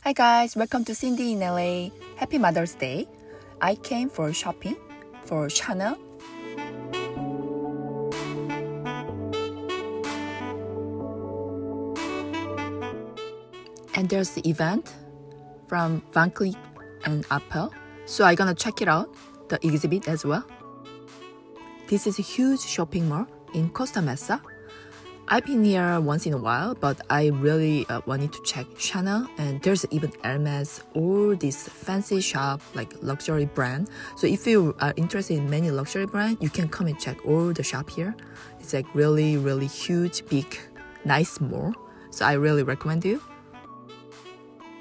Hi guys, welcome to Cindy in LA. Happy Mother's Day. I came for shopping for Chanel. And there's the event from Van Cleef and Arpels. So I'm gonna check it out, the exhibit as well. This is a huge shopping mall in Costa Mesa. I've been here once in a while, but I really wanted to check Chanel, and there's even Hermes or this fancy shop like luxury brand. So if you are interested in many luxury brands, you can come and check all the shop here. It's like really huge, big, nice mall. So I really recommend you.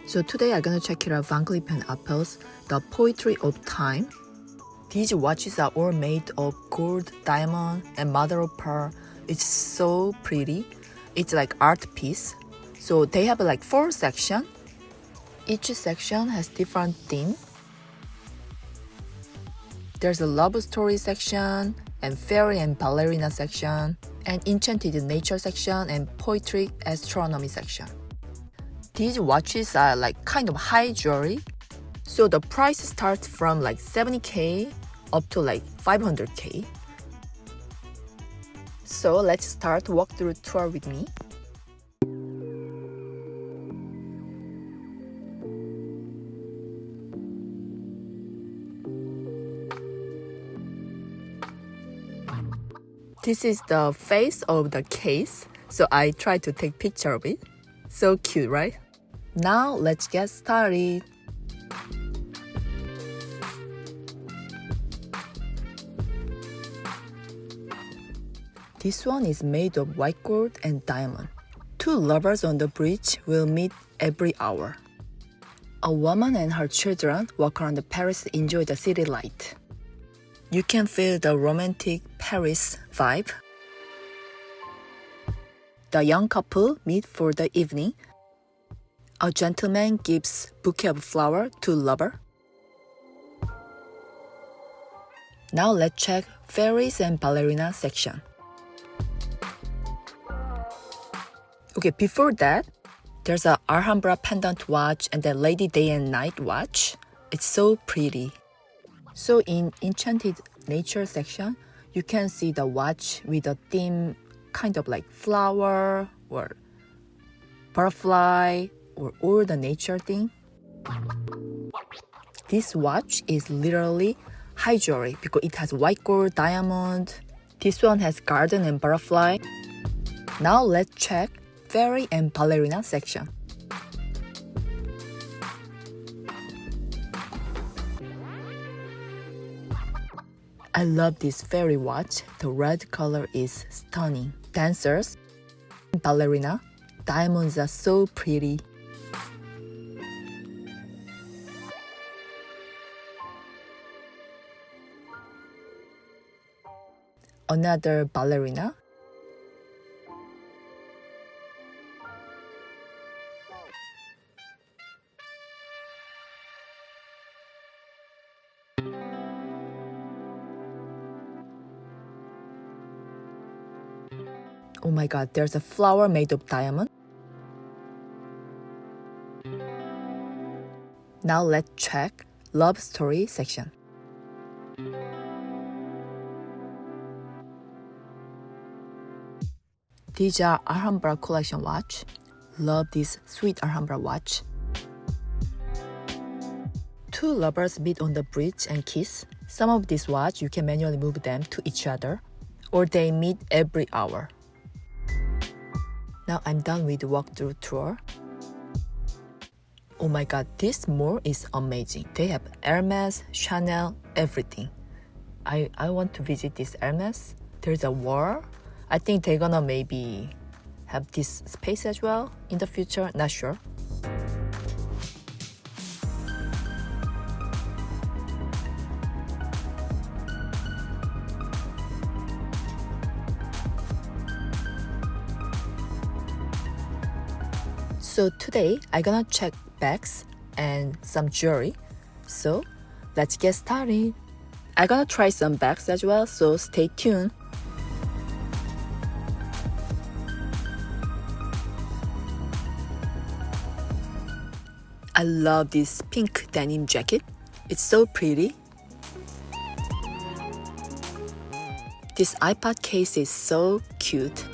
So today I'm gonna check it out Van Cleef and Arpels, the Poetry of Time. These watches are all made of gold, diamond, and mother of pearl. It's so pretty. It's like art piece. So they have like 4 sections. Each section has different theme. There's a love story section, and fairy and ballerina section, and enchanted nature section, and poetry astronomy section. These watches are like kind of high jewelry. So the price starts from like 70K up to like 500K. So let's start walkthrough tour with me. This is the face of the case. So I tried to take picture of it. So cute, right? Now let's get started. This one is made of white gold and diamond. 2 lovers on the bridge will meet every hour. A woman and her children walk around Paris to enjoy the city light. You can feel the romantic Paris vibe. The young couple meet for the evening. A gentleman gives bouquet of flower to lover. Now let's check fairies and ballerina section. Okay, before that, there's a Alhambra pendant watch and the Lady Day and Night watch. It's so pretty. So in Enchanted Nature section, you can see the watch with a theme kind of like flower or butterfly or all the nature thing. This watch is literally high jewelry because it has white gold, diamond. This one has garden and butterfly. Now let's check fairy and ballerina section. I love this fairy watch. The red color is stunning. Dancers, ballerina, diamonds are so pretty. Another ballerina. Oh my god, there's a flower made of diamond. Now let's check love story section. These are Alhambra collection watch. Love this sweet Alhambra watch. 2 lovers meet on the bridge and kiss. Some of these watch you can manually move them to each other, or they meet every hour. Now I'm done with the walkthrough tour. Oh my god, this mall is amazing. They have Hermes, Chanel, everything. I want to visit this Hermes. There's a wall. I think they're gonna maybe have this space as well in the future, not sure. So today I'm gonna check bags and some jewelry. So let's get started. I'm gonna try some bags as well, so stay tuned. I love this pink denim jacket. It's so pretty. This iPod case is so cute.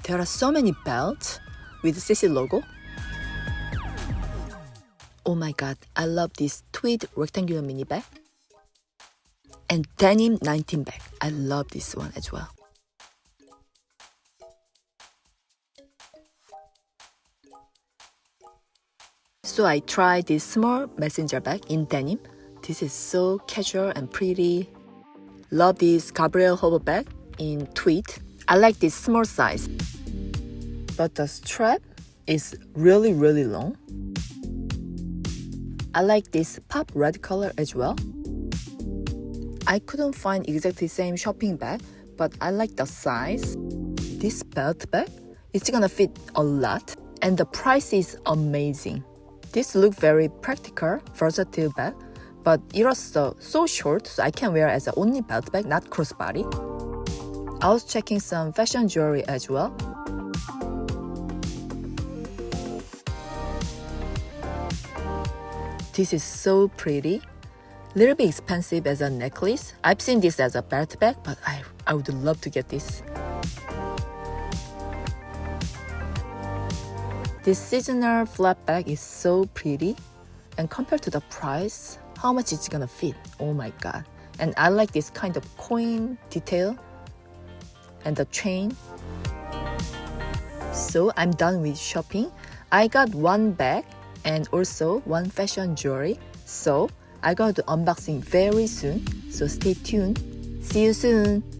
There are so many belts with CC logo. Oh my god, I love this tweed rectangular mini bag. And denim 19 bag. I love this one as well. So I tried this small messenger bag in denim. This is so casual and pretty. Love this Gabrielle hover bag in tweed. I like this small size. But the strap is really long. I like this pop red color as well. I couldn't find exactly same shopping bag, but I like the size. This belt bag, it's gonna fit a lot, and the price is amazing. This look very practical, versatile bag, but it was so short, so I can wear as a only belt bag, not crossbody. I was checking some fashion jewelry as well. This is so pretty. Little bit expensive as a necklace. I've seen this as a belt bag, but I would love to get this. This seasonal flat bag is so pretty. And compared to the price, how much it's gonna fit? Oh my god. And I like this kind of coin detail and the chain. So I'm done with shopping. I got one bag and also one fashion jewelry. So I'm going to unboxing very soon. So stay tuned. See you soon.